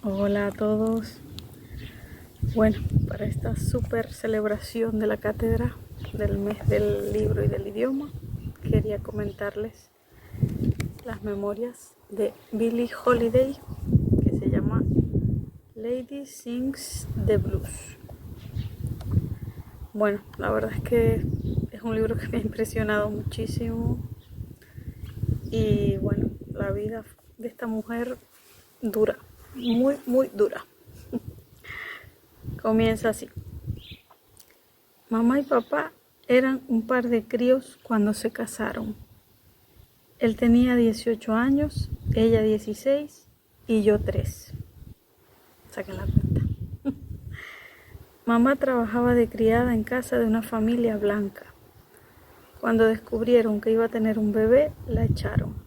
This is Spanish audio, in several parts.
Hola a todos. Bueno, para esta súper celebración de la cátedra del mes del libro y del idioma, quería comentarles las memorias de Billie Holiday, que se llama Lady Sings the Blues. Bueno, la verdad es que es un libro que me ha impresionado muchísimo y bueno, la vida de esta mujer dura, muy dura. Comienza así. Mamá y papá eran un par de críos cuando se casaron. Él tenía 18 años, ella 16 y yo 3. Saquen la cuenta. Mamá trabajaba de criada en casa de una familia blanca. Cuando descubrieron que iba a tener un bebé, la echaron.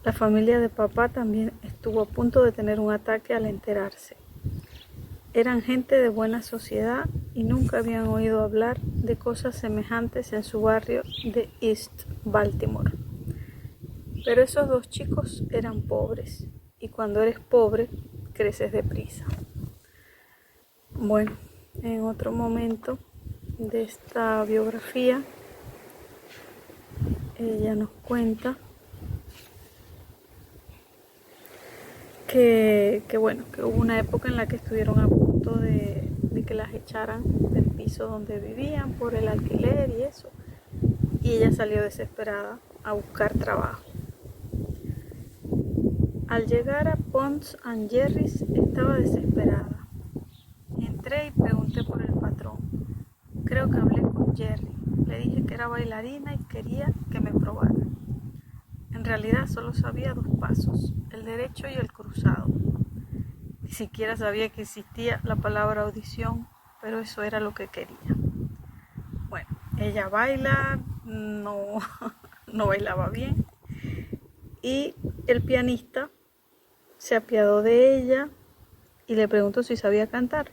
La familia de papá también estuvo a punto de tener un ataque al enterarse. Eran gente de buena sociedad y nunca habían oído hablar de cosas semejantes en su barrio de East Baltimore. Pero esos dos chicos eran pobres, y cuando eres pobre, creces deprisa. Bueno, en otro momento de esta biografía, ella nos cuenta que hubo una época en la que estuvieron a punto de que las echaran del piso donde vivían por el alquiler y eso, y ella salió desesperada a buscar trabajo. Al llegar a Ponce and Jerry's estaba desesperada. Entré y pregunté por el patrón. Creo que hablé con Jerry. Le dije que era bailarina y quería que me probara. En realidad solo sabía 2 pasos, el derecho y el cruzado. Ni siquiera sabía que existía la palabra audición, pero eso era lo que quería. Bueno, ella baila, no bailaba bien, y el pianista se apiadó de ella y le preguntó si sabía cantar.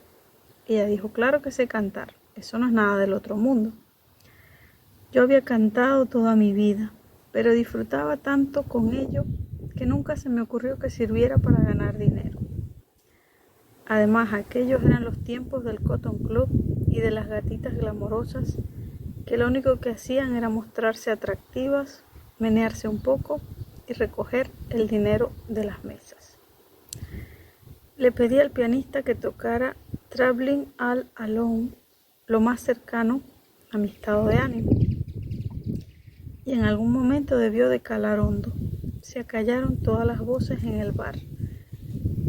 Ella dijo, claro que sé cantar, eso no es nada del otro mundo. Yo había cantado toda mi vida, pero disfrutaba tanto con ello que nunca se me ocurrió que sirviera para ganar dinero. Además, aquellos eran los tiempos del Cotton Club y de las gatitas glamorosas que lo único que hacían era mostrarse atractivas, menearse un poco y recoger el dinero de las mesas. Le pedí al pianista que tocara Traveling All Alone, lo más cercano a mi estado de ánimo. Y en algún momento debió de calar hondo. Se acallaron todas las voces en el bar.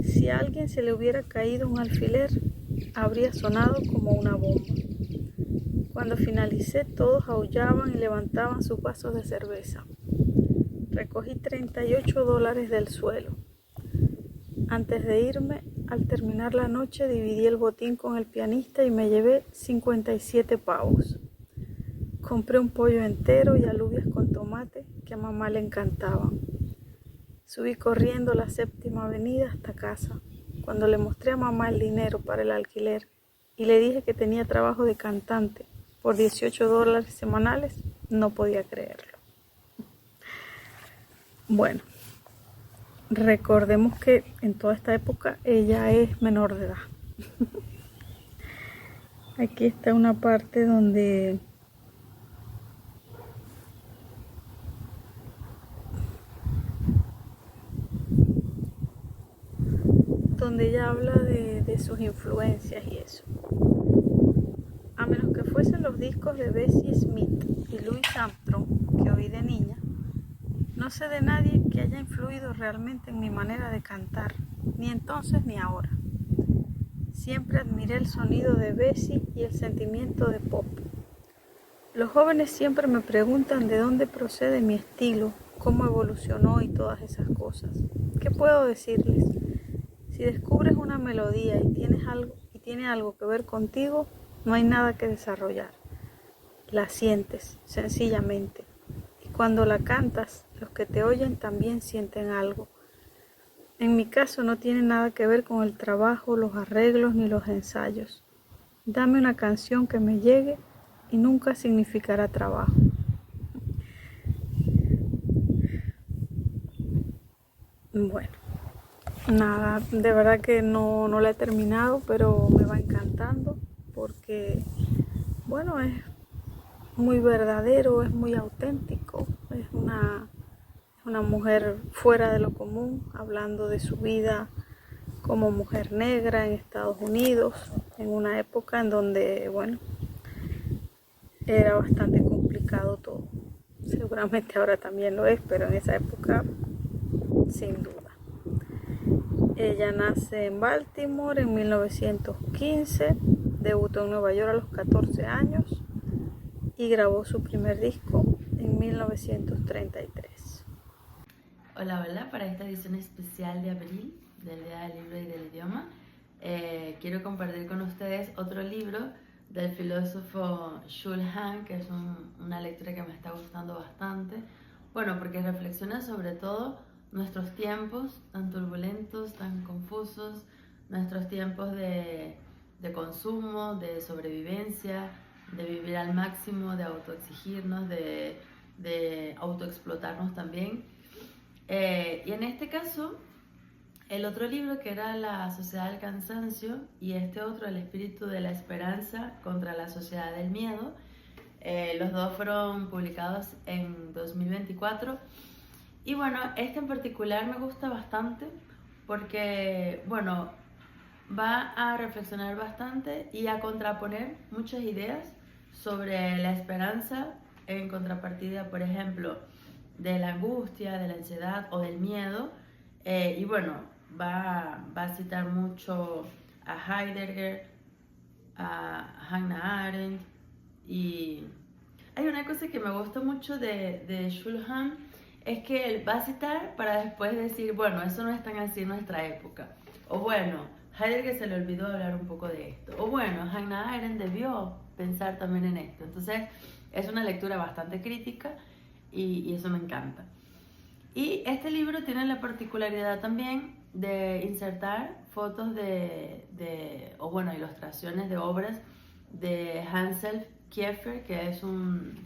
Si a alguien se le hubiera caído un alfiler, habría sonado como una bomba. Cuando finalicé, todos aullaban y levantaban sus vasos de cerveza. Recogí $38 del suelo. Antes de irme, al terminar la noche, dividí el botín con el pianista y me llevé 57 pavos. Compré un pollo entero y alubias con tomate que a mamá le encantaban. Subí corriendo la 7ª avenida hasta casa. Cuando le mostré a mamá el dinero para el alquiler y le dije que tenía trabajo de cantante por $18 semanales, no podía creerlo. Bueno, recordemos que en toda esta época ella es menor de edad. Aquí está una parte donde ella habla de sus influencias y eso. A menos que fuesen los discos de Bessie Smith y Louis Armstrong que oí de niña, no sé de nadie que haya influido realmente en mi manera de cantar, ni entonces ni ahora. Siempre admiré el sonido de Bessie y el sentimiento de pop. Los jóvenes siempre me preguntan de dónde procede mi estilo, cómo evolucionó y todas esas cosas. ¿Qué puedo decirles? Si descubres una melodía y tiene algo que ver contigo, no hay nada que desarrollar. La sientes, sencillamente. Y cuando la cantas, los que te oyen también sienten algo. En mi caso no tiene nada que ver con el trabajo, los arreglos ni los ensayos. Dame una canción que me llegue y nunca significará trabajo. Bueno, Nada, de verdad que no la he terminado, pero me va encantando porque, bueno, es muy verdadero, es muy auténtico, es una mujer fuera de lo común, hablando de su vida como mujer negra en Estados Unidos, en una época en donde, bueno, era bastante complicado todo. Seguramente ahora también lo es, pero en esa época, sin duda. Ella nace en Baltimore en 1915, debutó en Nueva York a los 14 años y grabó su primer disco en 1933. Hola, hola, para esta edición especial de abril del Día del Libro y del Idioma, quiero compartir con ustedes otro libro del filósofo Jules Han, que es una lectura que me está gustando bastante. Bueno, porque reflexiona sobre todo nuestros tiempos tan turbulentos, tan confusos, nuestros tiempos de consumo, de sobrevivencia, de vivir al máximo, de autoexigirnos, de autoexplotarnos también. Y en este caso, el otro libro que era La Sociedad del Cansancio y este otro, El Espíritu de la Esperanza contra la Sociedad del Miedo, los dos fueron publicados en 2024. Y bueno, este en particular me gusta bastante porque, bueno, va a reflexionar bastante y a contraponer muchas ideas sobre la esperanza en contrapartida, por ejemplo, de la angustia, de la ansiedad o del miedo. Y bueno, va a citar mucho a Heidegger, a Hannah Arendt. Y hay una cosa que me gusta mucho de Jules Han, es que él va a citar para después decir, bueno, eso no es tan así en nuestra época. O bueno, Heidegger se le olvidó hablar un poco de esto. O bueno, Hannah Arendt debió pensar también en esto. Entonces, es una lectura bastante crítica y eso me encanta. Y este libro tiene la particularidad también de insertar fotos o bueno, ilustraciones de obras de Hansel Kiefer, que es un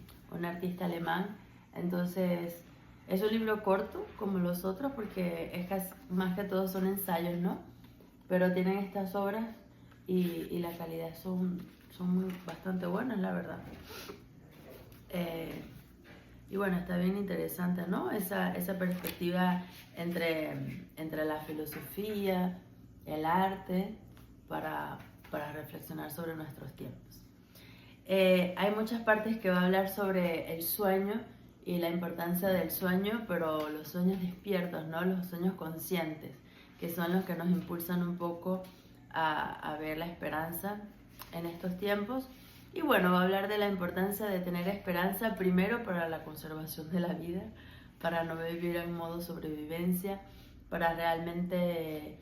artista alemán. Entonces, es un libro corto, como los otros, porque es casi, más que todo son ensayos, ¿no? Pero tienen estas obras y la calidad son bastante buenas, la verdad. Y bueno, está bien interesante, ¿no? Esa perspectiva entre la filosofía, el arte, para reflexionar sobre nuestros tiempos. Hay muchas partes que va a hablar sobre el sueño y la importancia del sueño, pero los sueños despiertos, ¿no? Los sueños conscientes, que son los que nos impulsan un poco a ver la esperanza en estos tiempos. Y bueno, va a hablar de la importancia de tener esperanza primero para la conservación de la vida, para no vivir en modo sobrevivencia, para realmente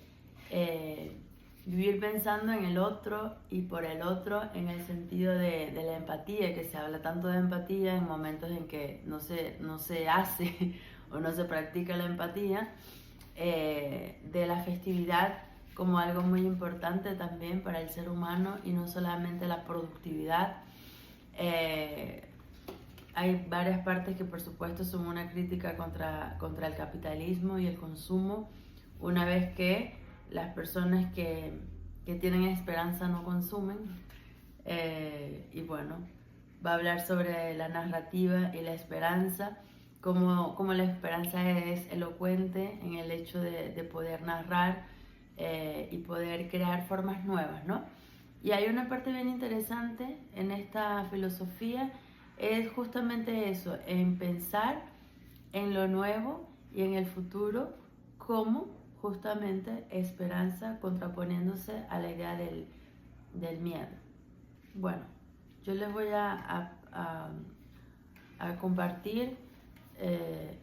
vivir pensando en el otro y por el otro, en el sentido de la empatía, que se habla tanto de empatía en momentos en que no se hace o no se practica la empatía, de la festividad como algo muy importante también para el ser humano y no solamente la productividad. Hay varias partes que por supuesto son una crítica contra el capitalismo y el consumo, una vez que las personas que tienen esperanza no consumen. Y bueno, va a hablar sobre la narrativa y la esperanza, cómo la esperanza es elocuente en el hecho de poder narrar y poder crear formas nuevas, ¿no? Y hay una parte bien interesante en esta filosofía, es justamente eso, en pensar en lo nuevo y en el futuro como justamente esperanza contraponiéndose a la idea del miedo. Bueno, yo les voy a compartir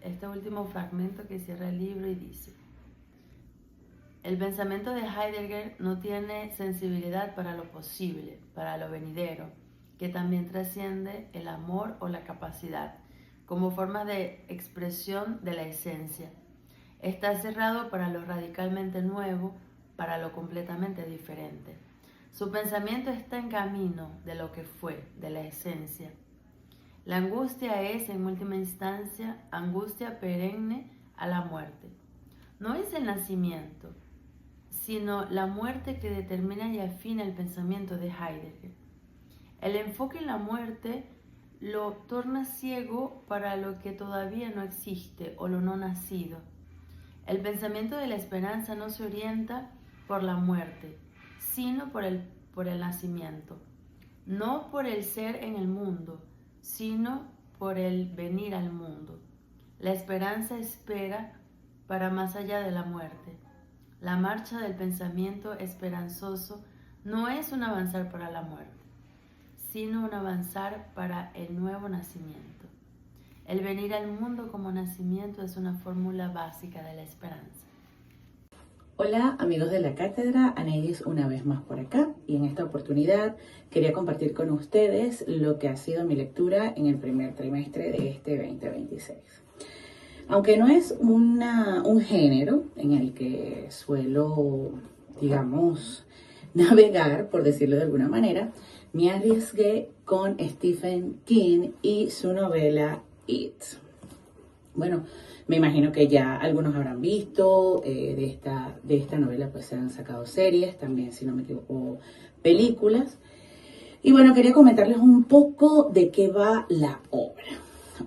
este último fragmento que cierra el libro y dice: el pensamiento de Heidegger no tiene sensibilidad para lo posible, para lo venidero, que también trasciende el amor o la capacidad, como forma de expresión de la esencia. Está cerrado para lo radicalmente nuevo, para lo completamente diferente. Su pensamiento está en camino de lo que fue, de la esencia. La angustia es, en última instancia, angustia perenne a la muerte. No es el nacimiento, sino la muerte que determina y afina el pensamiento de Heidegger. El enfoque en la muerte lo torna ciego para lo que todavía no existe o lo no nacido. El pensamiento de la esperanza no se orienta por la muerte, sino por el nacimiento. No por el ser en el mundo, sino por el venir al mundo. La esperanza espera para más allá de la muerte. La marcha del pensamiento esperanzoso no es un avanzar para la muerte, sino un avanzar para el nuevo nacimiento. El venir al mundo como nacimiento es una fórmula básica de la esperanza. Hola amigos de la cátedra, Anaïs una vez más por acá, y en esta oportunidad quería compartir con ustedes lo que ha sido mi lectura en el primer trimestre de este 2026. Aunque no es un género en el que suelo, digamos, navegar, por decirlo de alguna manera, me arriesgué con Stephen King y su novela It. Bueno, me imagino que ya algunos habrán visto de esta novela, pues se han sacado series, también, si no me equivoco, películas. Y bueno, quería comentarles un poco de qué va la obra.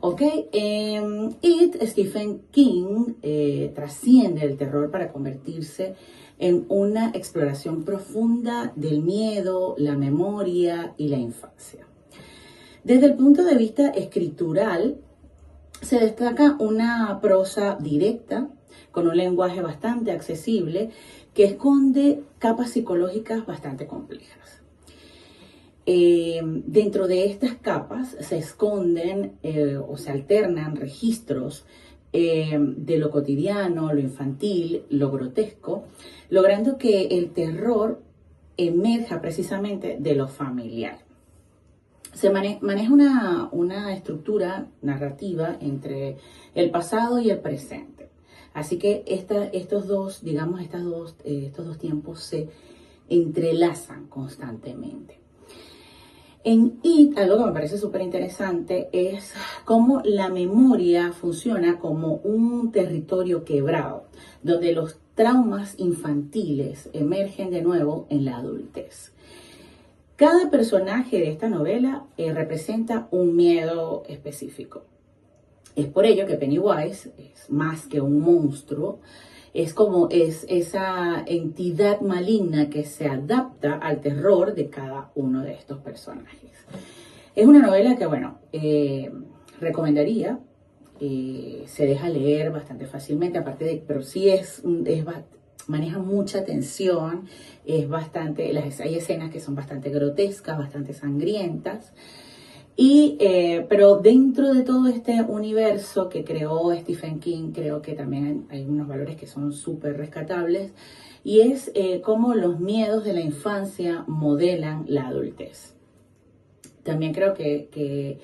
¿Ok? It, Stephen King trasciende el terror para convertirse en una exploración profunda del miedo, la memoria y la infancia. Desde el punto de vista escritural, se destaca una prosa directa, con un lenguaje bastante accesible, que esconde capas psicológicas bastante complejas. Dentro de estas capas se esconden o se alternan registros de lo cotidiano, lo infantil, lo grotesco, logrando que el terror emerja precisamente de lo familiar. Se maneja una estructura narrativa entre el pasado y el presente. Así que estos dos tiempos se entrelazan constantemente. En It, algo que me parece súper interesante es cómo la memoria funciona como un territorio quebrado, donde los traumas infantiles emergen de nuevo en la adultez. Cada personaje de esta novela representa un miedo específico. Es por ello que Pennywise es más que un monstruo, es esa entidad maligna que se adapta al terror de cada uno de estos personajes. Es una novela que, recomendaría, se deja leer bastante fácilmente, pero sí maneja mucha tensión, hay escenas que son bastante grotescas, bastante sangrientas, pero dentro de todo este universo que creó Stephen King, creo que también hay unos valores que son súper rescatables, y es cómo los miedos de la infancia modelan la adultez. También creo que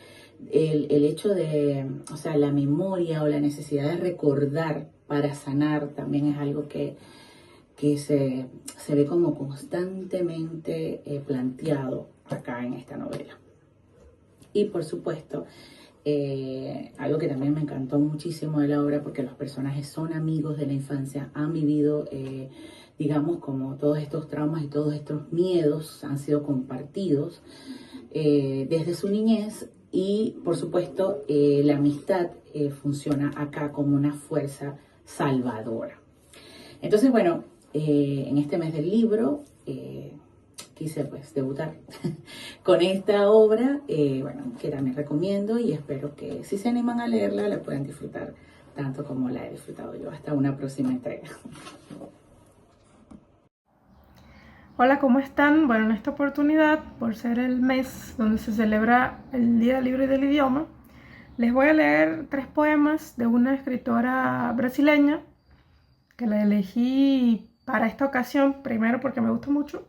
el hecho de, la memoria o la necesidad de recordar para sanar también es algo que se ve como constantemente planteado acá en esta novela. Y por supuesto, algo que también me encantó muchísimo de la obra, porque los personajes son amigos de la infancia, han vivido, como todos estos traumas y todos estos miedos han sido compartidos desde su niñez, y por supuesto la amistad funciona acá como una fuerza salvadora. Entonces, en este mes del libro quise debutar con esta obra, que también recomiendo, y espero que si se animan a leerla la puedan disfrutar tanto como la he disfrutado yo. Hasta una próxima entrega. Hola, ¿cómo están? Bueno, en esta oportunidad, por ser el mes donde se celebra el Día Libre del Idioma, les voy a leer 3 poemas de una escritora brasileña que la elegí para esta ocasión, primero porque me gusta mucho,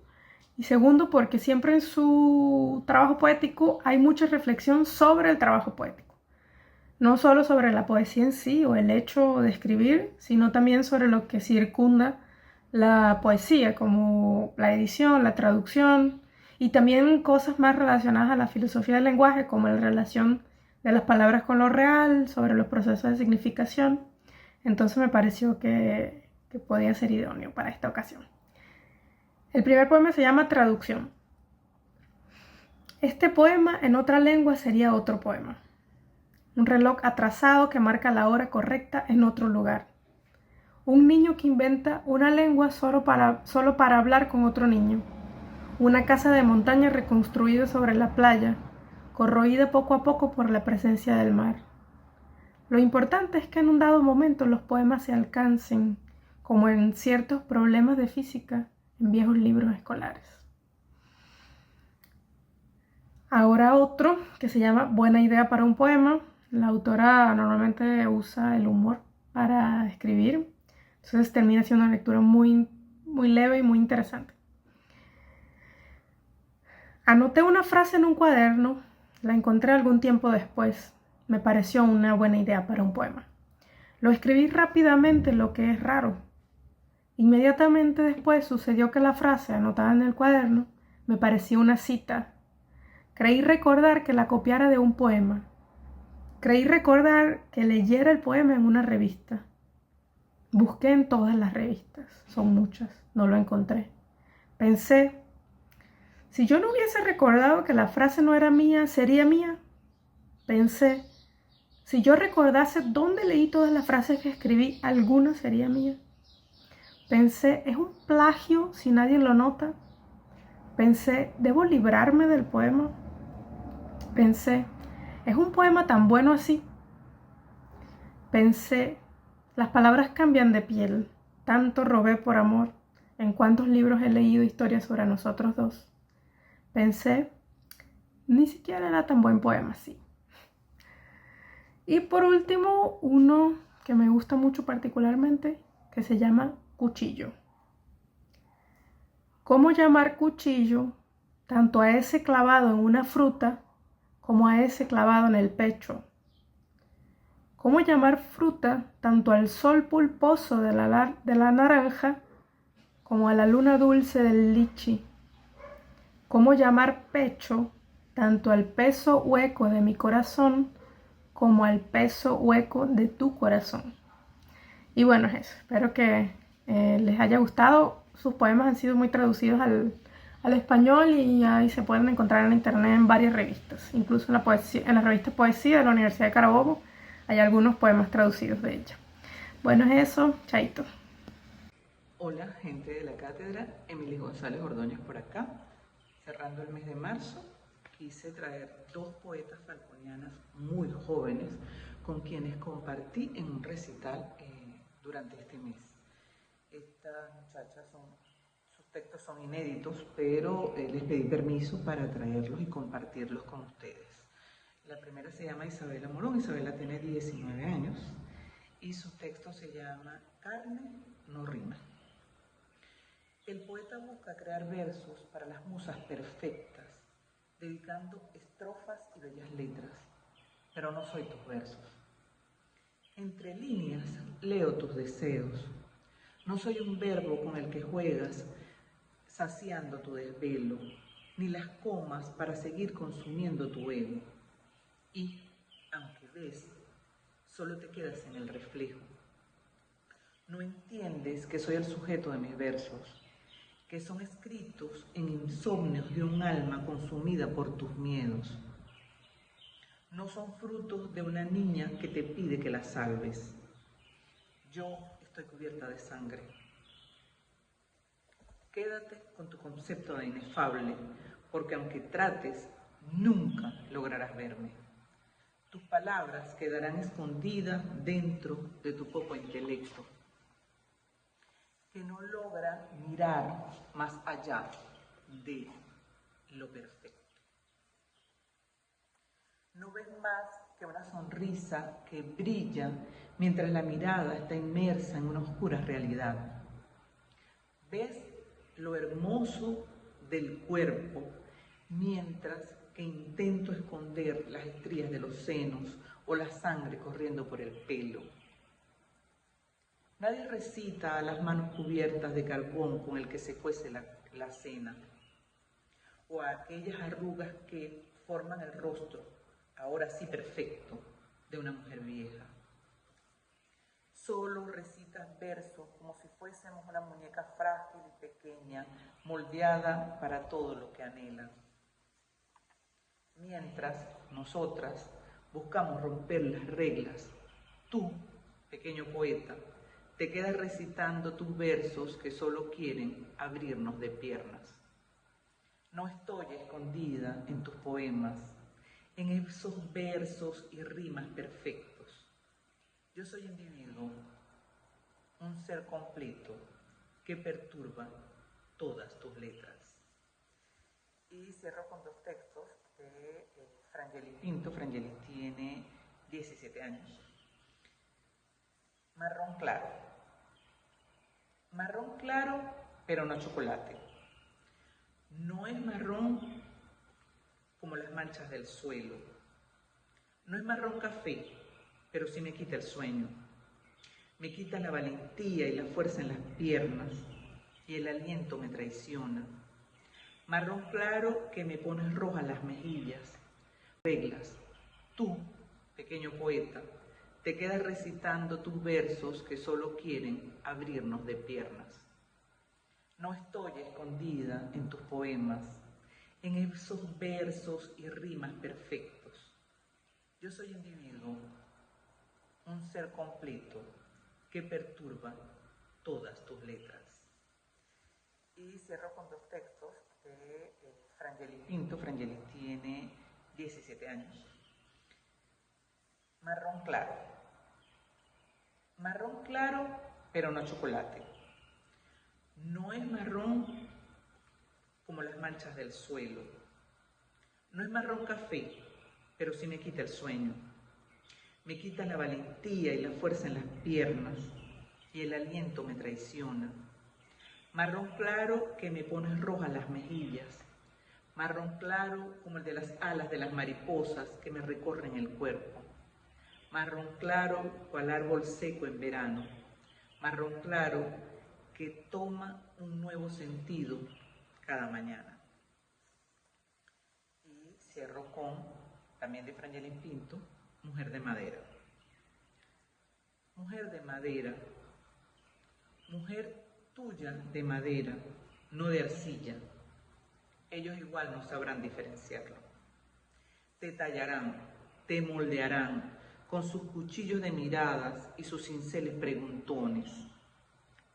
y segundo porque siempre en su trabajo poético hay mucha reflexión sobre el trabajo poético. No solo sobre la poesía en sí o el hecho de escribir, sino también sobre lo que circunda la poesía, como la edición, la traducción, y también cosas más relacionadas a la filosofía del lenguaje, como la relación de las palabras con lo real, sobre los procesos de significación. Entonces me pareció que podía ser idóneo para esta ocasión. El primer poema se llama Traducción. Este poema en otra lengua sería otro poema. Un reloj atrasado que marca la hora correcta en otro lugar. Un niño que inventa una lengua solo para hablar con otro niño. Una casa de montaña reconstruida sobre la playa, corroída poco a poco por la presencia del mar. Lo importante es que en un dado momento los poemas se alcancen, como en ciertos problemas de física en viejos libros escolares. Ahora otro que se llama Buena idea para un poema. La autora normalmente usa el humor para escribir, entonces termina siendo una lectura muy leve y muy interesante. Anoté una frase en un cuaderno, la encontré algún tiempo después. Me pareció una buena idea para un poema. Lo escribí rápidamente, lo que es raro. Inmediatamente después sucedió que la frase anotada en el cuaderno me pareció una cita. Creí recordar que la copiara de un poema. Creí recordar que leyera el poema en una revista. Busqué en todas las revistas, son muchas, no lo encontré. Pensé, si yo no hubiese recordado que la frase no era mía, ¿sería mía? Pensé, si yo recordase dónde leí todas las frases que escribí, ¿alguna sería mía? Pensé, ¿es un plagio si nadie lo nota? Pensé, ¿debo librarme del poema? Pensé, ¿es un poema tan bueno así? Pensé, las palabras cambian de piel, tanto robé por amor, en cuántos libros he leído historias sobre nosotros dos. Pensé, ni siquiera era tan buen poema así. Y por último, uno que me gusta mucho particularmente, que se llama Cuchillo. ¿Cómo llamar cuchillo tanto a ese clavado en una fruta como a ese clavado en el pecho? ¿Cómo llamar fruta tanto al sol pulposo de la naranja como a la luna dulce del lichi? ¿Cómo llamar pecho tanto al peso hueco de mi corazón como al peso hueco de tu corazón? Y bueno, es eso. Espero que les haya gustado. Sus poemas han sido muy traducidos al español y ahí se pueden encontrar en internet en varias revistas. Incluso en la revista Poesía de la Universidad de Carabobo hay algunos poemas traducidos de ella. Bueno, es eso. Chaito. Hola, gente de la cátedra. Emily González Ordóñez por acá. Cerrando el mes de marzo, quise traer dos poetas falconianas muy jóvenes con quienes compartí en un recital durante este mes. Estas muchachas sus textos son inéditos, pero les pedí permiso para traerlos y compartirlos con ustedes. La primera se llama Isabela Morón. Isabela tiene 19 años y su texto se llama Carne no rima. El poeta busca crear versos para las musas perfectas, dedicando estrofas y bellas letras, pero no soy tus versos. Entre líneas leo tus deseos. No soy un verbo con el que juegas, saciando tu desvelo, ni las comas para seguir consumiendo tu ego. Y, aunque ves, solo te quedas en el reflejo. No entiendes que soy el sujeto de mis versos, que son escritos en insomnios de un alma consumida por tus miedos. No son frutos de una niña que te pide que la salves. Yo estoy cubierta de sangre. Quédate con tu concepto de inefable, porque aunque trates, nunca lograrás verme. Tus palabras quedarán escondidas dentro de tu poco intelecto, que no logra mirar más allá de lo perfecto. No ves más que una sonrisa que brilla mientras la mirada está inmersa en una oscura realidad. Ves lo hermoso del cuerpo mientras que intento esconder las estrías de los senos o la sangre corriendo por el pelo. Nadie recita a las manos cubiertas de carbón con el que se cuece la cena, o a aquellas arrugas que forman el rostro, ahora sí perfecto, de una mujer vieja. Solo recitas versos como si fuésemos una muñeca frágil y pequeña, moldeada para todo lo que anhelan. Mientras nosotras buscamos romper las reglas, tú, pequeño poeta, te quedas recitando tus versos que solo quieren abrirnos de piernas. No estoy escondida en tus poemas, en esos versos y rimas perfectos. Yo soy individuo, un ser completo que perturba todas tus letras. Y cierro con dos textos de Frangeli Pinto. Frangeli tiene 17 años. Marrón claro. Marrón claro, pero no chocolate. No es marrón como las manchas del suelo. No es marrón café, pero sí me quita el sueño. Me quita la valentía y la fuerza en las piernas, y el aliento me traiciona. Marrón claro que me pones rojas las mejillas. Reglas. Tú, pequeño poeta, te quedas recitando tus versos que solo quieren abrirnos de piernas. No estoy escondida en tus poemas, en esos versos y rimas perfectos. Yo soy individuo, un ser completo que perturba todas tus letras. Y cierro con dos textos de Frangeli Pinto. Frangeli tiene 17 años. Marrón claro. Marrón claro, pero no chocolate. No es marrón como las manchas del suelo. No es marrón café, pero sí me quita el sueño. Me quita la valentía y la fuerza en las piernas, y el aliento me traiciona. Marrón claro que me pones rojas las mejillas. Marrón claro como el de las alas de las mariposas que me recorren el cuerpo. Marrón claro cual árbol seco en verano. Marrón claro que toma un nuevo sentido cada mañana. Y cierro con, también de Frangeli Pinto, Mujer de madera. Mujer de madera, mujer tuya de madera, no de arcilla. Ellos igual no sabrán diferenciarlo. Te tallarán, te moldearán con sus cuchillos de miradas y sus cinceles preguntones.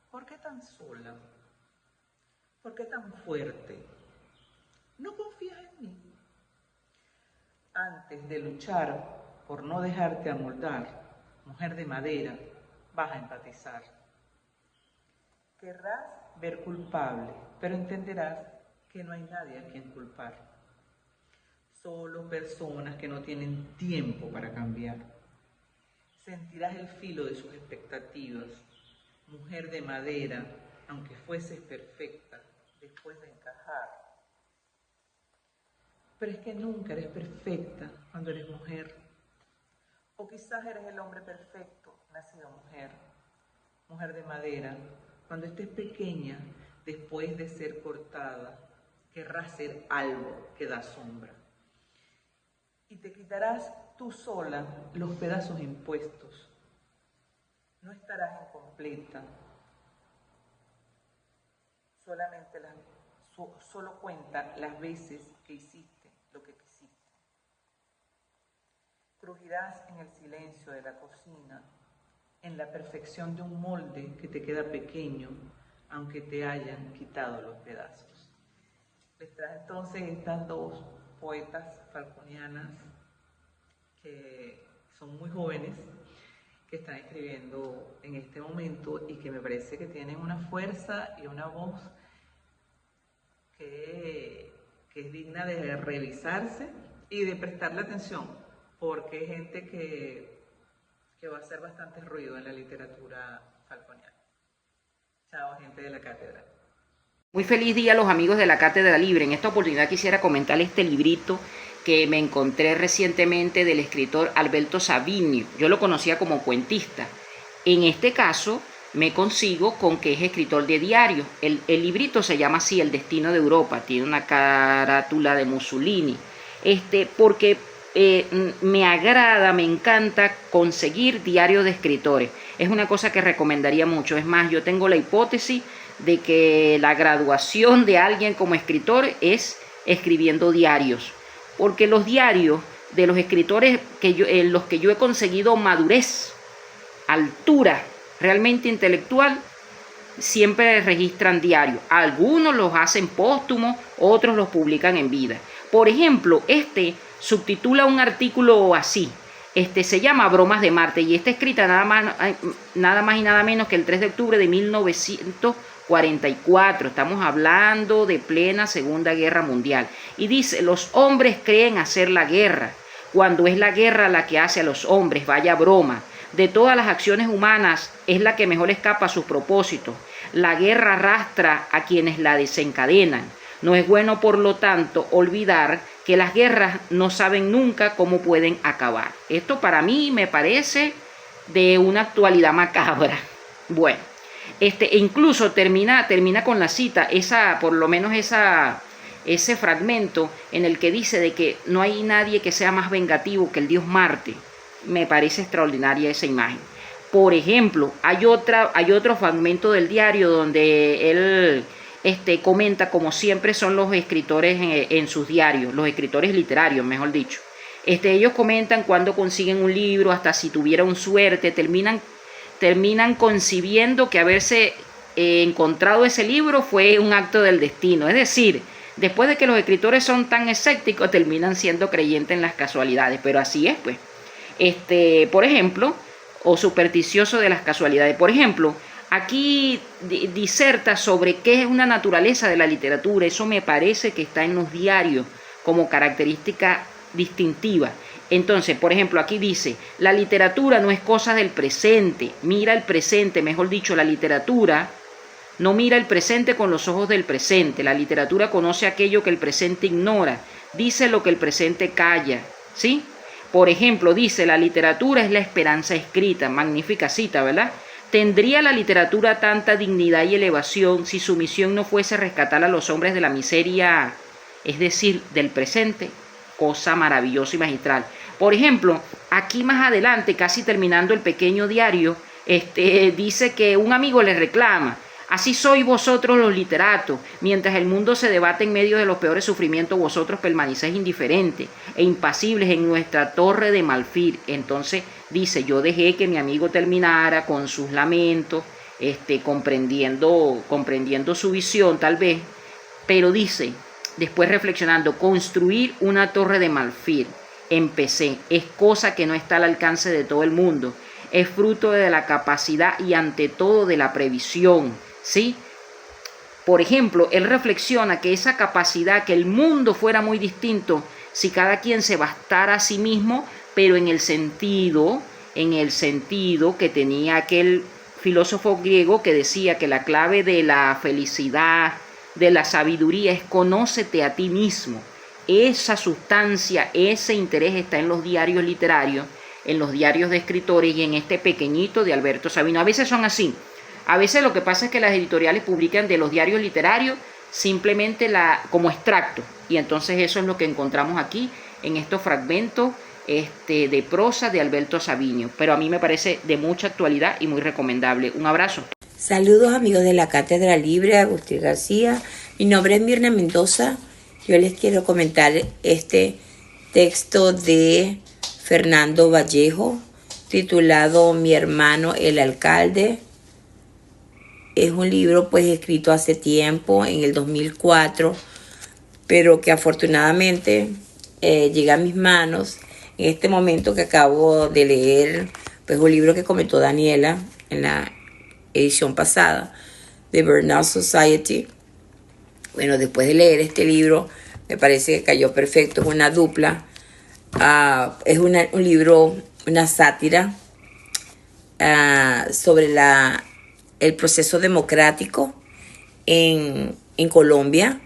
¿Por qué tan sola? ¿Por qué tan fuerte? ¿No confías en mí? Antes de luchar por no dejarte amoldar, mujer de madera, vas a empatizar. Querrás ver culpable, pero entenderás que no hay nadie a quien culpar. Solo personas que no tienen tiempo para cambiar. Sentirás el filo de sus expectativas. Mujer de madera, aunque fueses perfecta, después de encajar. Pero es que nunca eres perfecta cuando eres mujer. O quizás eres el hombre perfecto, nacido mujer. Mujer de madera, cuando estés pequeña, después de ser cortada, querrás ser algo que da sombra. Y te quitarás tú sola los pedazos impuestos. No estarás incompleta. Solo cuenta las veces que hiciste lo que quisiste. Crujirás en el silencio de la cocina, en la perfección de un molde que te queda pequeño, aunque te hayan quitado los pedazos. Les traje entonces estas dos poetas falconianas que son muy jóvenes, que están escribiendo en este momento y que me parece que tienen una fuerza y una voz que es digna de revisarse y de prestarle atención, porque es gente que va a hacer bastante ruido en la literatura falconiana. Chao, gente de la cátedra. Muy feliz día a los amigos de la Cátedra Libre. En esta oportunidad quisiera comentar este librito que me encontré recientemente del escritor Alberto Savinio. Yo lo conocía como cuentista. En este caso me consigo con que es escritor de diarios. El librito se llama así, El destino de Europa. Tiene una carátula de Mussolini. Porque me agrada, me encanta conseguir diarios de escritores. Es una cosa que recomendaría mucho. Es más, yo tengo la hipótesis de que la graduación de alguien como escritor es escribiendo diarios, porque los diarios de los escritores en los que yo he conseguido madurez, altura realmente intelectual, siempre registran diarios. Algunos los hacen póstumos, otros los publican en vida. Por ejemplo, subtitula un artículo así. Se llama Bromas de Marte y está escrita nada más y nada menos que el 3 de octubre de 1944. Estamos hablando de plena Segunda Guerra Mundial. Y dice, los hombres creen hacer la guerra, cuando es la guerra la que hace a los hombres. Vaya broma. De todas las acciones humanas es la que mejor escapa a sus propósitos. La guerra arrastra a quienes la desencadenan. No es bueno, por lo tanto, olvidar que las guerras no saben nunca cómo pueden acabar. Esto para mí me parece de una actualidad macabra. Bueno, incluso termina con la cita, por lo menos ese fragmento en el que dice de que no hay nadie que sea más vengativo que el dios Marte. Me parece extraordinaria esa imagen. Por ejemplo, hay otro fragmento del diario donde él comenta, como siempre son los escritores en sus diarios, los escritores literarios, mejor dicho. Ellos comentan cuando consiguen un libro, hasta si tuvieron suerte, terminan concibiendo que haberse encontrado ese libro fue un acto del destino. Es decir, después de que los escritores son tan escépticos, terminan siendo creyentes en las casualidades. Pero así es, pues. Por ejemplo, o supersticioso de las casualidades. Por ejemplo, aquí diserta sobre qué es una naturaleza de la literatura. Eso me parece que está en los diarios como característica distintiva. Entonces, por ejemplo, aquí dice, la literatura no es cosa del presente, mira el presente, mejor dicho, la literatura no mira el presente con los ojos del presente. La literatura conoce aquello que el presente ignora, dice lo que el presente calla, ¿sí? Por ejemplo, dice, la literatura es la esperanza escrita. Magnífica cita, ¿verdad? ¿Tendría la literatura tanta dignidad y elevación si su misión no fuese rescatar a los hombres de la miseria, es decir, del presente? Cosa maravillosa y magistral. Por ejemplo, aquí más adelante, casi terminando el pequeño diario, dice que un amigo le reclama, así sois vosotros los literatos, mientras el mundo se debate en medio de los peores sufrimientos, vosotros permanecéis indiferentes e impasibles en nuestra torre de marfil. Entonces dice, yo dejé que mi amigo terminara con sus lamentos, comprendiendo su visión tal vez, pero dice, después reflexionando, construir una torre de marfil, empecé, es cosa que no está al alcance de todo el mundo, es fruto de la capacidad y ante todo de la previsión, ¿sí? Por ejemplo, él reflexiona que esa capacidad, que el mundo fuera muy distinto si cada quien se bastara a sí mismo, pero en el sentido que tenía aquel filósofo griego que decía que la clave de la felicidad, de la sabiduría es conócete a ti mismo. Esa sustancia, ese interés está en los diarios literarios, en los diarios de escritores y en este pequeñito de Alberto Sabino. A veces son así. A veces lo que pasa es que las editoriales publican de los diarios literarios simplemente como extracto. Y entonces eso es lo que encontramos aquí en estos fragmentos de prosa de Alberto Sabino. Pero a mí me parece de mucha actualidad y muy recomendable. Un abrazo. Saludos amigos de la Cátedra Libre, Agustín García. Mi nombre es Mirna Mendoza. Yo les quiero comentar este texto de Fernando Vallejo titulado Mi hermano el alcalde. Es un libro pues escrito hace tiempo, en el 2004, pero que afortunadamente llega a mis manos en este momento que acabo de leer, pues un libro que comentó Daniela en la edición pasada de Burnout Society. Bueno, después de leer este libro me parece que cayó perfecto, es una dupla, es un libro, una sátira sobre el proceso democrático en Colombia,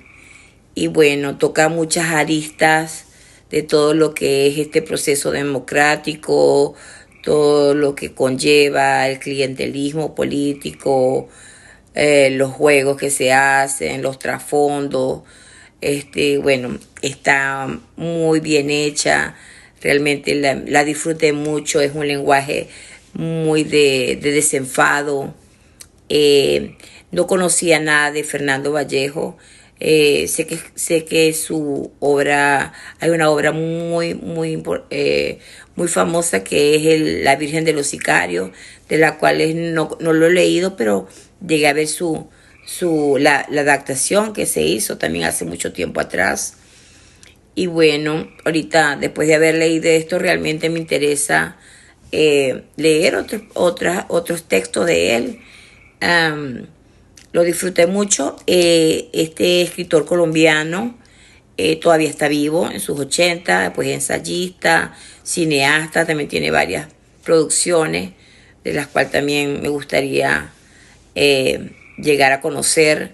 y bueno, toca muchas aristas de todo lo que es este proceso democrático, todo lo que conlleva el clientelismo político, los juegos que se hacen, los trasfondos. Bueno, está muy bien hecha, Realmente la disfruté mucho, es un lenguaje muy de desenfado. No conocía nada de Fernando Vallejo. Sé que su obra, hay una obra muy famosa que es La Virgen de los Sicarios, de la cual no lo he leído, pero llegué a ver la adaptación que se hizo también hace mucho tiempo atrás. Y bueno, ahorita después de haber leído esto, realmente me interesa leer otros textos de él. Lo disfruté mucho. Este escritor colombiano todavía está vivo en sus 80, pues ensayista, cineasta, también tiene varias producciones de las cuales también me gustaría llegar a conocer.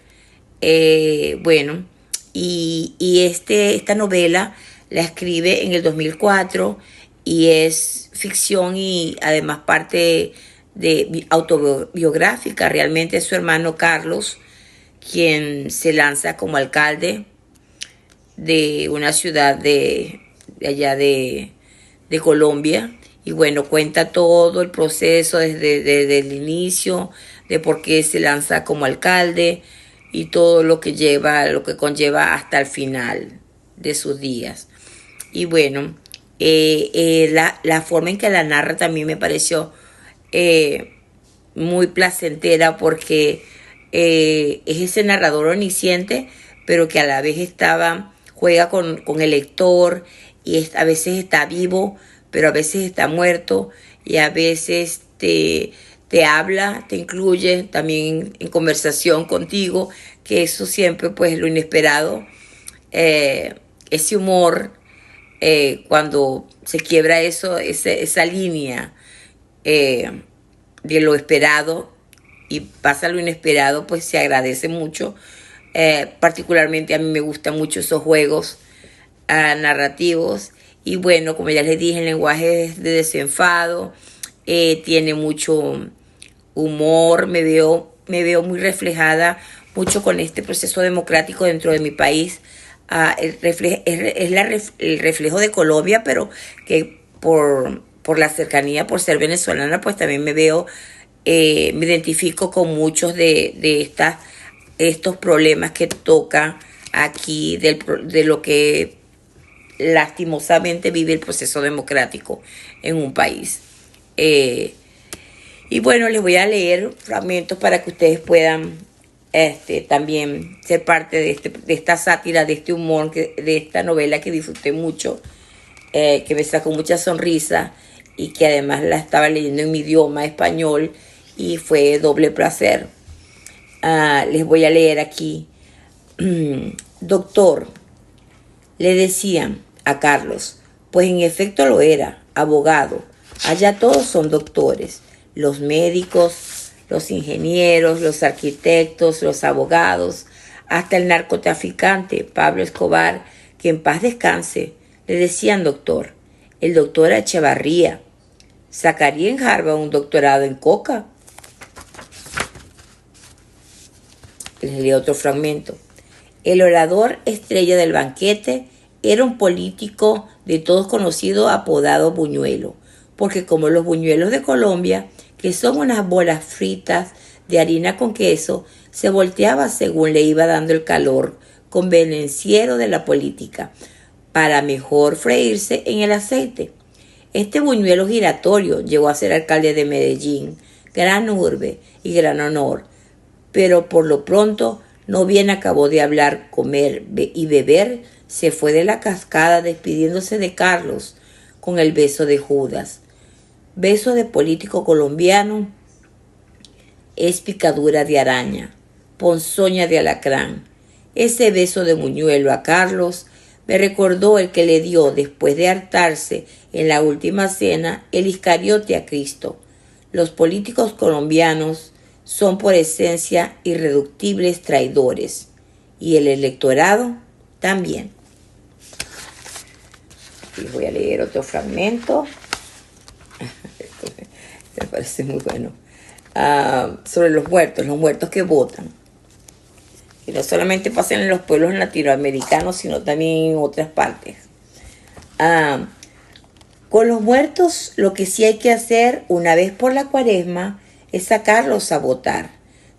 Bueno, esta novela la escribe en el 2004 y es ficción y además parte de autobiográfica. Realmente es su hermano Carlos quien se lanza como alcalde de una ciudad de allá de Colombia. Y bueno, cuenta todo el proceso desde el inicio, de por qué se lanza como alcalde y todo lo que conlleva hasta el final de sus días. Y bueno, la forma en que la narra también me pareció muy placentera, porque es ese narrador omnisciente, pero que a la vez juega con el lector y a veces está vivo, pero a veces está muerto, y a veces te habla, te incluye también en conversación contigo, que eso siempre pues lo inesperado, ese humor, cuando se quiebra esa línea de lo esperado y pasa lo inesperado, pues se agradece mucho. Particularmente a mí me gustan mucho esos juegos narrativos. Y bueno, como ya les dije, el lenguaje es de desenfado, tiene mucho humor. Me veo muy reflejada mucho con este proceso democrático dentro de mi país. El reflejo de Colombia, pero que por la cercanía, por ser venezolana, pues también me identifico con muchos de estos problemas que toca aquí, de lo que lastimosamente vive el proceso democrático en un país. Y bueno, les voy a leer fragmentos para que ustedes puedan también ser parte de esta sátira, de este humor, de esta novela que disfruté mucho, que me sacó mucha sonrisa y que además la estaba leyendo en mi idioma español y fue doble placer. Les voy a leer aquí. Doctor, le decían a Carlos, pues en efecto lo era, abogado. Allá todos son doctores, los médicos, los ingenieros, los arquitectos, los abogados, hasta el narcotraficante Pablo Escobar, que en paz descanse, le decían doctor. El doctor Echevarría sacaría en Harvard un doctorado en coca. Les leo otro fragmento. El orador estrella del banquete era un político de todos conocido apodado Buñuelo, porque como los buñuelos de Colombia, que son unas bolas fritas de harina con queso, se volteaba según le iba dando el calor convenenciero de la política, para mejor freírse en el aceite. Este buñuelo giratorio llegó a ser alcalde de Medellín, gran urbe y gran honor, pero por lo pronto no bien acabó de hablar, comer y beber, se fue de la cascada despidiéndose de Carlos con el beso de Judas. Beso de político colombiano es picadura de araña, ponzoña de alacrán. Ese beso de Buñuelo a Carlos me recordó el que le dio después de hartarse en la última cena el Iscariote a Cristo. Los políticos colombianos son por esencia irreductibles traidores, y el electorado también. Y voy a leer otro fragmento. Esto me parece muy bueno. Sobre los muertos que votan. Y no solamente pasan en los pueblos latinoamericanos, sino también en otras partes. Con los muertos, lo que sí hay que hacer una vez por la Cuaresma es sacarlos a votar.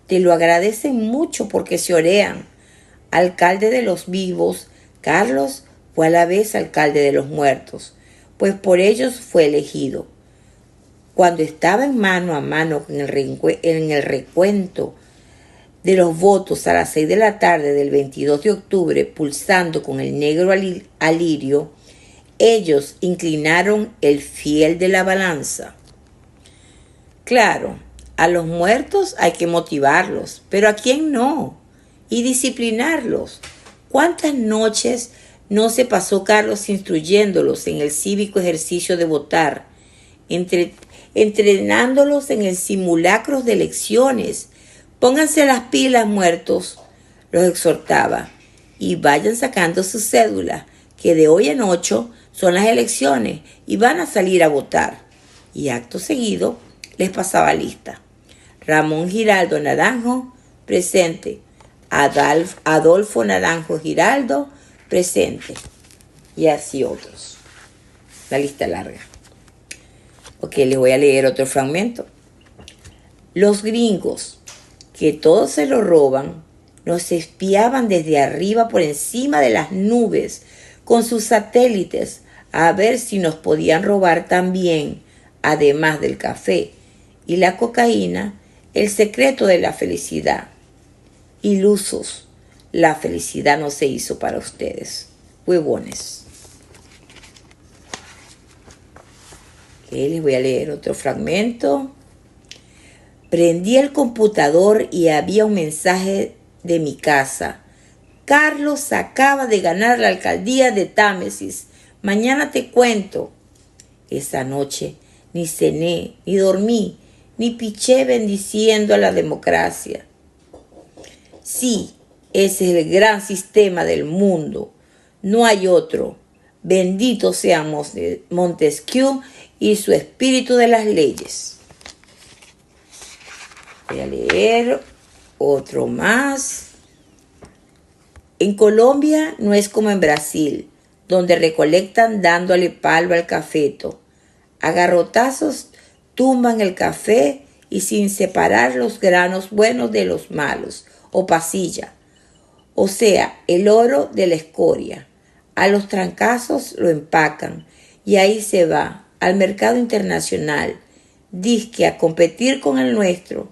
Te lo agradecen mucho porque se orean. Alcalde de los vivos, Carlos fue a la vez alcalde de los muertos, pues por ellos fue elegido. Cuando estaba en mano a mano en el recuento de los votos a las 6 de la tarde del 22 de octubre, pulsando con el negro alirio, ellos inclinaron el fiel de la balanza. Claro, a los muertos hay que motivarlos, pero ¿a quién no? Y disciplinarlos. ¿Cuántas noches no se pasó Carlos instruyéndolos en el cívico ejercicio de votar, entrenándolos en el simulacro de elecciones? Pónganse las pilas, muertos, los exhortaba, y vayan sacando sus cédulas, que de hoy en 8 son las elecciones y van a salir a votar. Y acto seguido les pasaba lista. Ramón Giraldo Naranjo, presente. Adolfo Naranjo Giraldo, presente. Y así otros. La lista larga. Ok, les voy a leer otro fragmento. Los gringos, que todos se lo roban, nos espiaban desde arriba por encima de las nubes con sus satélites a ver si nos podían robar también, además del café y la cocaína, el secreto de la felicidad. Ilusos, la felicidad no se hizo para ustedes. Huevones. Ok, les voy a leer otro fragmento. Prendí el computador y había un mensaje de mi casa. Carlos acaba de ganar la alcaldía de Támesis. Mañana te cuento. Esa noche ni cené, ni dormí, ni piché bendiciendo a la democracia. Sí, ese es el gran sistema del mundo. No hay otro. Bendito sea Montesquieu y su espíritu de las leyes. Voy a leer otro más. En Colombia no es como en Brasil, donde recolectan dándole palo al cafeto. A garrotazos tumban el café y sin separar los granos buenos de los malos, o pasilla, o sea, el oro de la escoria. A los trancazos lo empacan y ahí se va al mercado internacional, dizque a competir con el nuestro.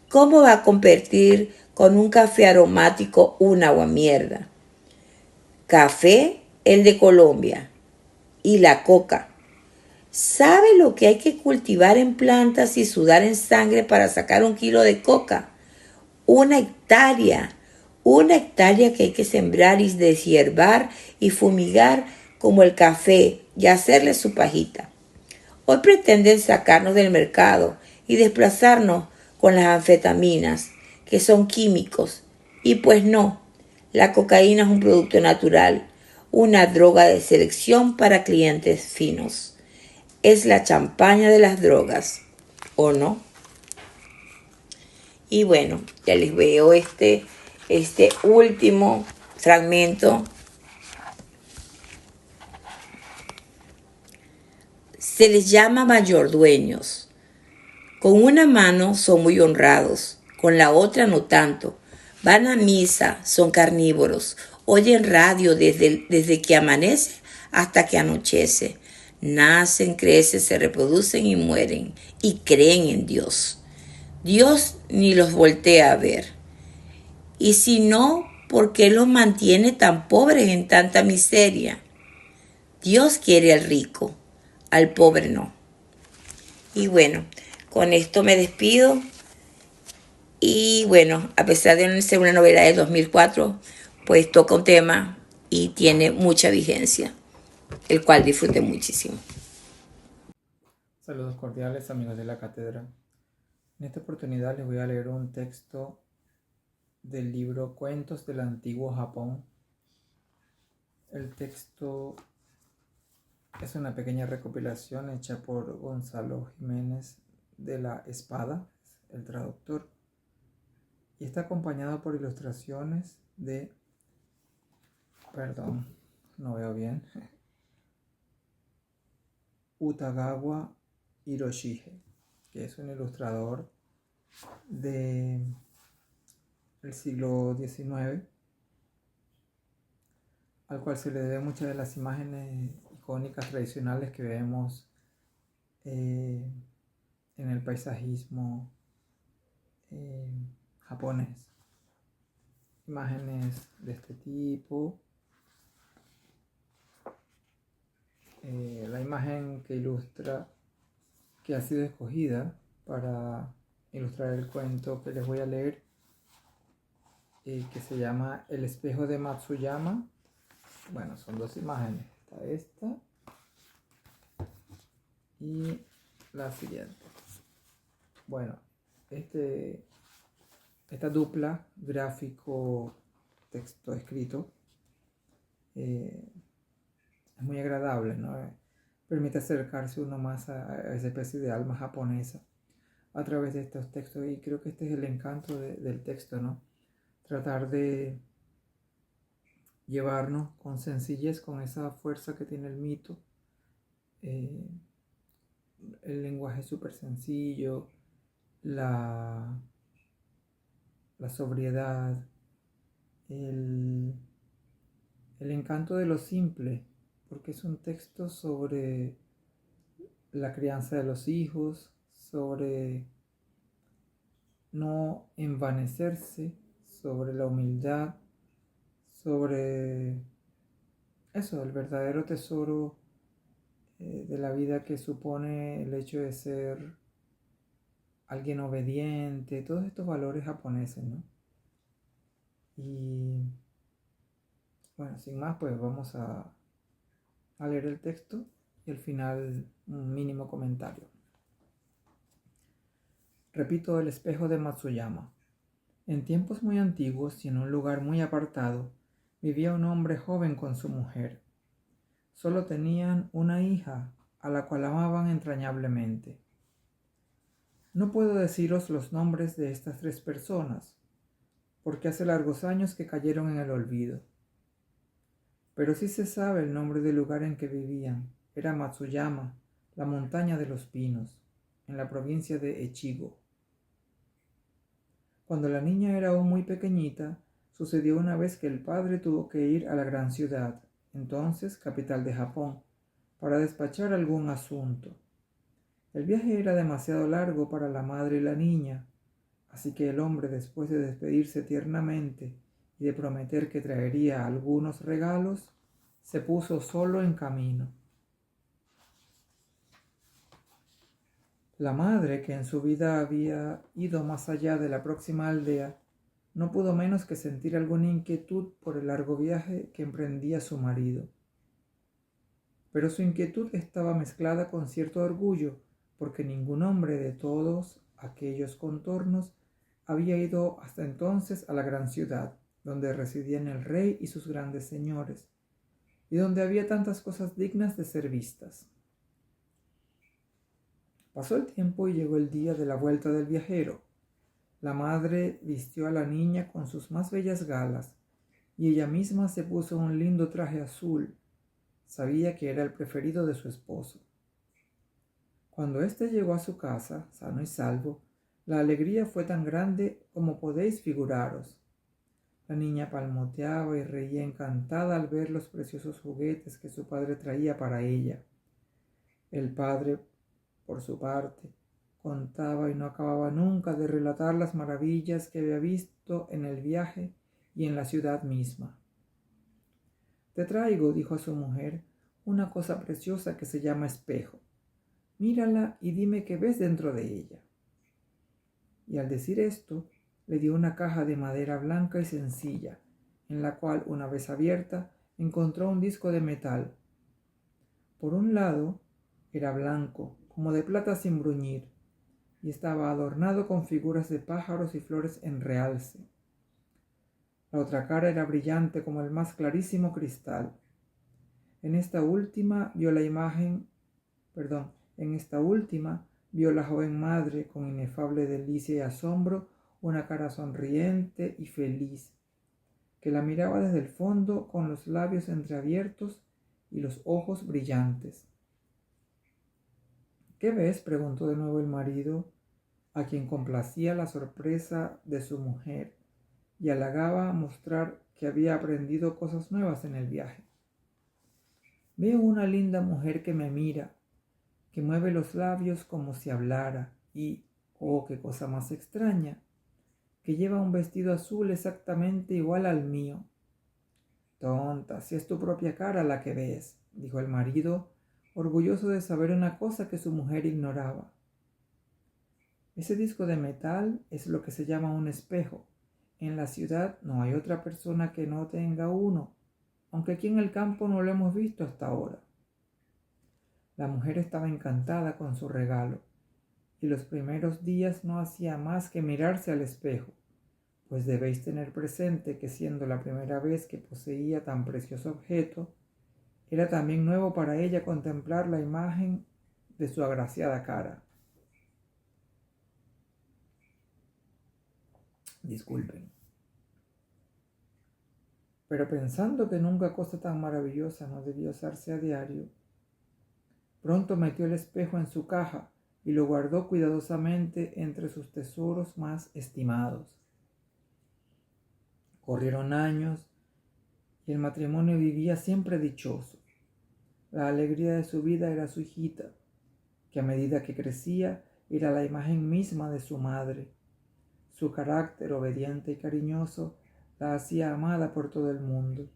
¿Cómo va a competir con un café aromático una aguamierda? Café, el de Colombia, y la coca. ¿Sabe lo que hay que cultivar en plantas y sudar en sangre para sacar 1 kilo de coca? Una hectárea que hay que sembrar y deshiervar y fumigar como el café y hacerle su pajita. Hoy pretenden sacarnos del mercado y desplazarnos con las anfetaminas, que son químicos. Y pues no, la cocaína es un producto natural, una droga de selección para clientes finos. Es la champaña de las drogas, ¿o no? Y bueno, ya les veo este último fragmento. Se les llama mayordueños. Con una mano son muy honrados, con la otra no tanto. Van a misa, son carnívoros, oyen radio desde que amanece hasta que anochece. Nacen, crecen, se reproducen y mueren, y creen en Dios. Dios ni los voltea a ver. Y si no, ¿por qué los mantiene tan pobres en tanta miseria? Dios quiere al rico, al pobre no. Y bueno, con esto me despido. Y bueno, a pesar de ser una novela de 2004, pues toca un tema y tiene mucha vigencia, el cual disfruté muchísimo. Saludos cordiales, amigos de la cátedra. En esta oportunidad les voy a leer un texto del libro Cuentos del Antiguo Japón. El texto es una pequeña recopilación hecha por Gonzalo Jiménez de la Espada, el traductor, y está acompañado por ilustraciones de... Perdón, no veo bien. Utagawa Hiroshige, que es un ilustrador del siglo XIX, al cual se le debe muchas de las imágenes icónicas tradicionales que vemos en el paisajismo japonés. Imágenes de este tipo. La imagen que ilustra, que ha sido escogida para ilustrar el cuento que les voy a leer, que se llama El espejo de Matsuyama. Bueno, son dos imágenes, está esta y la siguiente. Bueno, esta dupla gráfico texto escrito es muy agradable, ¿no? Permite acercarse uno más a esa especie de alma japonesa a través de estos textos, y creo que este es el encanto del texto, ¿no? Tratar de llevarnos con sencillez, con esa fuerza que tiene el mito, el lenguaje súper sencillo, la sobriedad, el encanto de lo simple, porque es un texto sobre la crianza de los hijos, sobre no envanecerse, sobre la humildad, sobre eso, el verdadero tesoro de la vida que supone el hecho de ser alguien obediente, todos estos valores japoneses, ¿no? Y bueno, sin más, pues vamos a leer el texto y al final un mínimo comentario. Repito, el espejo de Matsuyama. En tiempos muy antiguos y en un lugar muy apartado, vivía un hombre joven con su mujer. Solo tenían una hija, a la cual amaban entrañablemente. No puedo deciros los nombres de estas 3 personas, porque hace largos años que cayeron en el olvido. Pero sí se sabe el nombre del lugar en que vivían. Era Matsuyama, la montaña de los pinos, en la provincia de Echigo. Cuando la niña era aún muy pequeñita, sucedió una vez que el padre tuvo que ir a la gran ciudad, entonces capital de Japón, para despachar algún asunto. El viaje era demasiado largo para la madre y la niña, así que el hombre, después de despedirse tiernamente y de prometer que traería algunos regalos, se puso solo en camino. La madre, que en su vida había ido más allá de la próxima aldea, no pudo menos que sentir alguna inquietud por el largo viaje que emprendía su marido. Pero su inquietud estaba mezclada con cierto orgullo, porque ningún hombre de todos aquellos contornos había ido hasta entonces a la gran ciudad, donde residían el rey y sus grandes señores, y donde había tantas cosas dignas de ser vistas. Pasó el tiempo y llegó el día de la vuelta del viajero. La madre vistió a la niña con sus más bellas galas, y ella misma se puso un lindo traje azul. Sabía que era el preferido de su esposo. Cuando éste llegó a su casa, sano y salvo, la alegría fue tan grande como podéis figuraros. La niña palmoteaba y reía encantada al ver los preciosos juguetes que su padre traía para ella. El padre, por su parte, contaba y no acababa nunca de relatar las maravillas que había visto en el viaje y en la ciudad misma. «Te traigo», dijo a su mujer, «una cosa preciosa que se llama espejo. Mírala y dime qué ves dentro de ella». Y al decir esto, le dio una caja de madera blanca y sencilla, en la cual, una vez abierta, encontró un disco de metal. Por un lado, era blanco, como de plata sin bruñir, y estaba adornado con figuras de pájaros y flores en realce. La otra cara era brillante como el más clarísimo cristal. En esta última vio la joven madre, con inefable delicia y asombro, una cara sonriente y feliz, que la miraba desde el fondo con los labios entreabiertos y los ojos brillantes. ¿Qué ves?, preguntó de nuevo el marido, a quien complacía la sorpresa de su mujer y halagaba mostrar que había aprendido cosas nuevas en el viaje. Veo una linda mujer que me mira, que mueve los labios como si hablara y, oh, qué cosa más extraña, que lleva un vestido azul exactamente igual al mío. Tonta, si es tu propia cara la que ves, dijo el marido, orgulloso de saber una cosa que su mujer ignoraba. Ese disco de metal es lo que se llama un espejo. En la ciudad no hay otra persona que no tenga uno, aunque aquí en el campo no lo hemos visto hasta ahora. La mujer estaba encantada con su regalo, y los primeros días no hacía más que mirarse al espejo, pues debéis tener presente que siendo la primera vez que poseía tan precioso objeto, era también nuevo para ella contemplar la imagen de su agraciada cara. Disculpen. Pero pensando que nunca cosa tan maravillosa no debía usarse a diario, pronto metió el espejo en su caja y lo guardó cuidadosamente entre sus tesoros más estimados. Corrieron años y el matrimonio vivía siempre dichoso. La alegría de su vida era su hijita, que a medida que crecía era la imagen misma de su madre. Su carácter obediente y cariñoso la hacía amada por todo el mundo.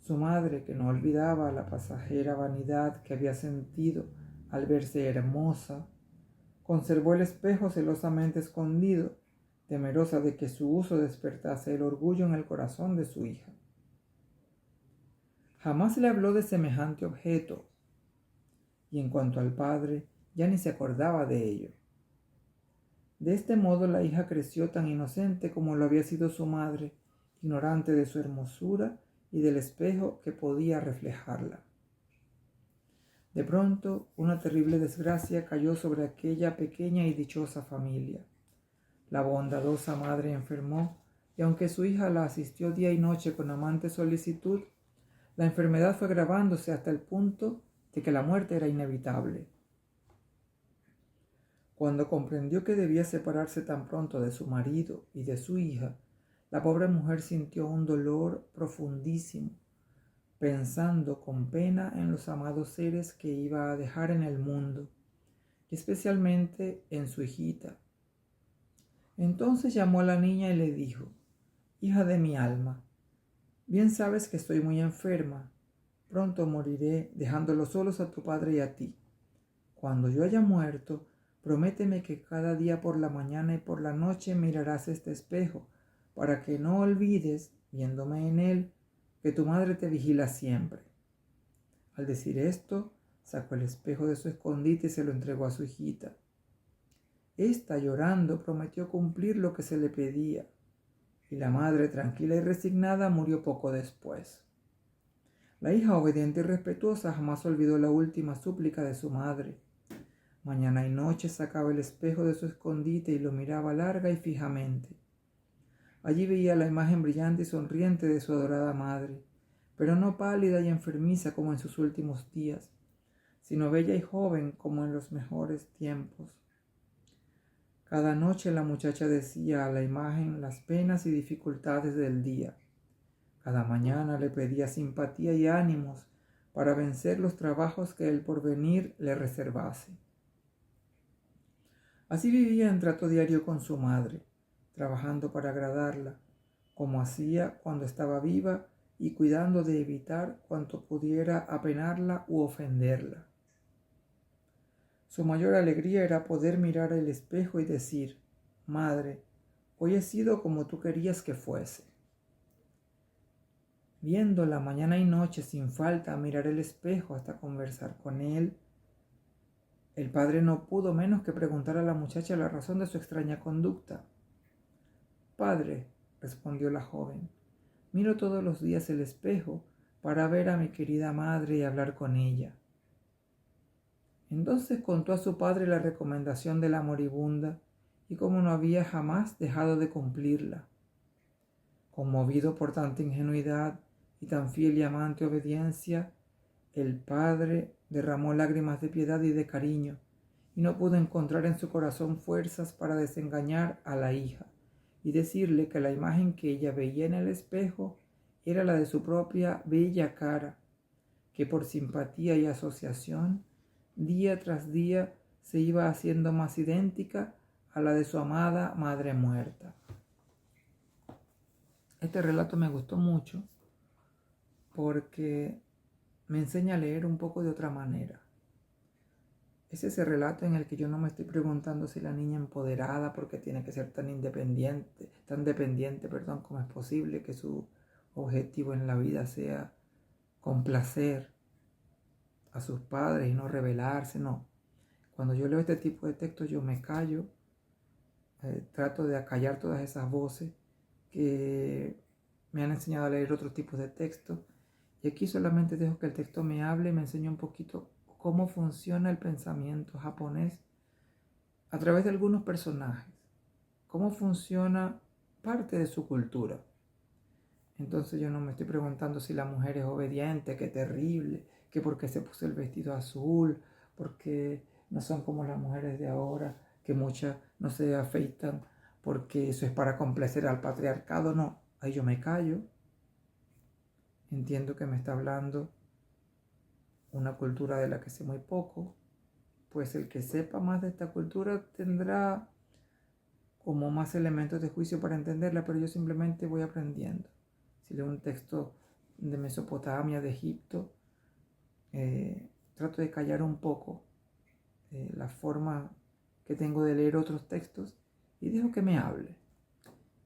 Su madre, que no olvidaba la pasajera vanidad que había sentido al verse hermosa, conservó el espejo celosamente escondido, temerosa de que su uso despertase el orgullo en el corazón de su hija. Jamás le habló de semejante objeto, y en cuanto al padre, ya ni se acordaba de ello. De este modo la hija creció tan inocente como lo había sido su madre, ignorante de su hermosura y del espejo que podía reflejarla. De pronto, una terrible desgracia cayó sobre aquella pequeña y dichosa familia. La bondadosa madre enfermó, y aunque su hija la asistió día y noche con amante solicitud, la enfermedad fue agravándose hasta el punto de que la muerte era inevitable. Cuando comprendió que debía separarse tan pronto de su marido y de su hija, la pobre mujer sintió un dolor profundísimo, pensando con pena en los amados seres que iba a dejar en el mundo, y especialmente en su hijita. Entonces llamó a la niña y le dijo: «Hija de mi alma, bien sabes que estoy muy enferma. Pronto moriré dejándolos solos a tu padre y a ti. Cuando yo haya muerto, prométeme que cada día por la mañana y por la noche mirarás este espejo, para que no olvides, viéndome en él, que tu madre te vigila siempre». Al decir esto, sacó el espejo de su escondite y se lo entregó a su hijita. Esta, llorando, prometió cumplir lo que se le pedía, y la madre, tranquila y resignada, murió poco después. La hija, obediente y respetuosa, jamás olvidó la última súplica de su madre. Mañana y noche sacaba el espejo de su escondite y lo miraba larga y fijamente. Allí veía la imagen brillante y sonriente de su adorada madre, pero no pálida y enfermiza como en sus últimos días, sino bella y joven como en los mejores tiempos. Cada noche la muchacha decía a la imagen las penas y dificultades del día. Cada mañana le pedía simpatía y ánimos para vencer los trabajos que el porvenir le reservase. Así vivía en trato diario con su madre, trabajando para agradarla, como hacía cuando estaba viva y cuidando de evitar cuanto pudiera apenarla u ofenderla. Su mayor alegría era poder mirar el espejo y decir: «Madre, hoy he sido como tú querías que fuese». Viéndola mañana y noche sin falta mirar el espejo hasta conversar con él, el padre no pudo menos que preguntar a la muchacha la razón de su extraña conducta. «Padre», respondió la joven, «miro todos los días el espejo para ver a mi querida madre y hablar con ella». Entonces contó a su padre la recomendación de la moribunda y cómo no había jamás dejado de cumplirla. Conmovido por tanta ingenuidad y tan fiel y amante obediencia, el padre derramó lágrimas de piedad y de cariño, y no pudo encontrar en su corazón fuerzas para desengañar a la hija y decirle que la imagen que ella veía en el espejo era la de su propia bella cara, que por simpatía y asociación, día tras día se iba haciendo más idéntica a la de su amada madre muerta. Este relato me gustó mucho porque me enseña a leer un poco de otra manera. Es ese relato en el que yo no me estoy preguntando si la niña empoderada, porque tiene que ser tan independiente, tan dependiente, como es posible que su objetivo en la vida sea complacer a sus padres y no rebelarse, no. Cuando yo leo este tipo de textos yo me callo, trato de acallar todas esas voces que me han enseñado a leer otros tipos de textos, y aquí solamente dejo que el texto me hable y me enseñe un poquito cómo funciona el pensamiento japonés a través de algunos personajes, cómo funciona parte de su cultura. Entonces yo no me estoy preguntando si la mujer es obediente, qué terrible, que por qué se puso el vestido azul, porque no son como las mujeres de ahora, que muchas no se afeitan porque eso es para complacer al patriarcado. No, ahí yo me callo. Entiendo que me está hablando una cultura de la que sé muy poco, pues el que sepa más de esta cultura tendrá como más elementos de juicio para entenderla, pero yo simplemente voy aprendiendo. Si leo un texto de Mesopotamia, de Egipto, trato de callar un poco la forma que tengo de leer otros textos y dejo que me hable.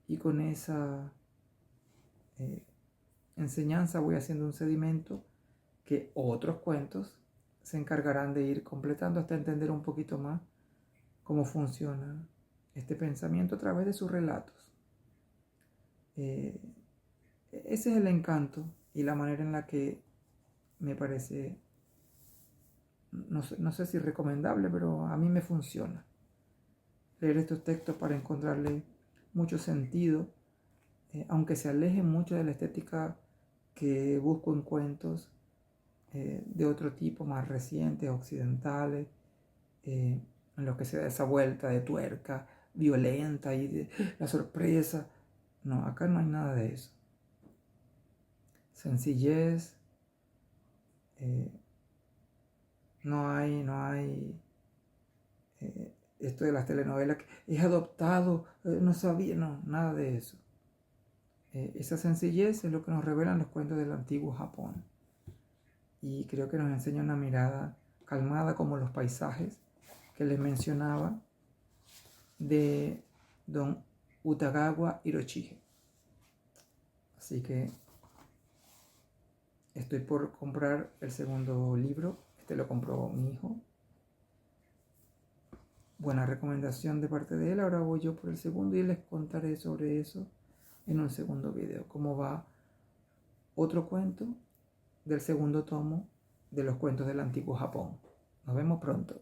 Y con esa enseñanza voy haciendo un sedimento que otros cuentos se encargarán de ir completando hasta entender un poquito más cómo funciona este pensamiento a través de sus relatos. Ese es el encanto y la manera en la que me parece, no sé si recomendable, pero a mí me funciona leer estos textos para encontrarle mucho sentido, aunque se aleje mucho de la estética que busco en cuentos de otro tipo, más recientes, occidentales, en los que se da esa vuelta de tuerca violenta y de la sorpresa. No, acá no hay nada de eso. Sencillez, no hay esto de las telenovelas que es adoptado, no sabía, no, nada de eso. Esa sencillez es lo que nos revelan los cuentos del antiguo Japón. Y creo que nos enseña una mirada calmada, como los paisajes que les mencionaba de don Utagawa Hiroshige. Así que estoy por comprar el segundo libro. Este lo compró mi hijo. Buena recomendación de parte de él. Ahora voy yo por el segundo y les contaré sobre eso en un segundo video. Cómo va otro cuento del segundo tomo de los cuentos del antiguo Japón. Nos vemos pronto.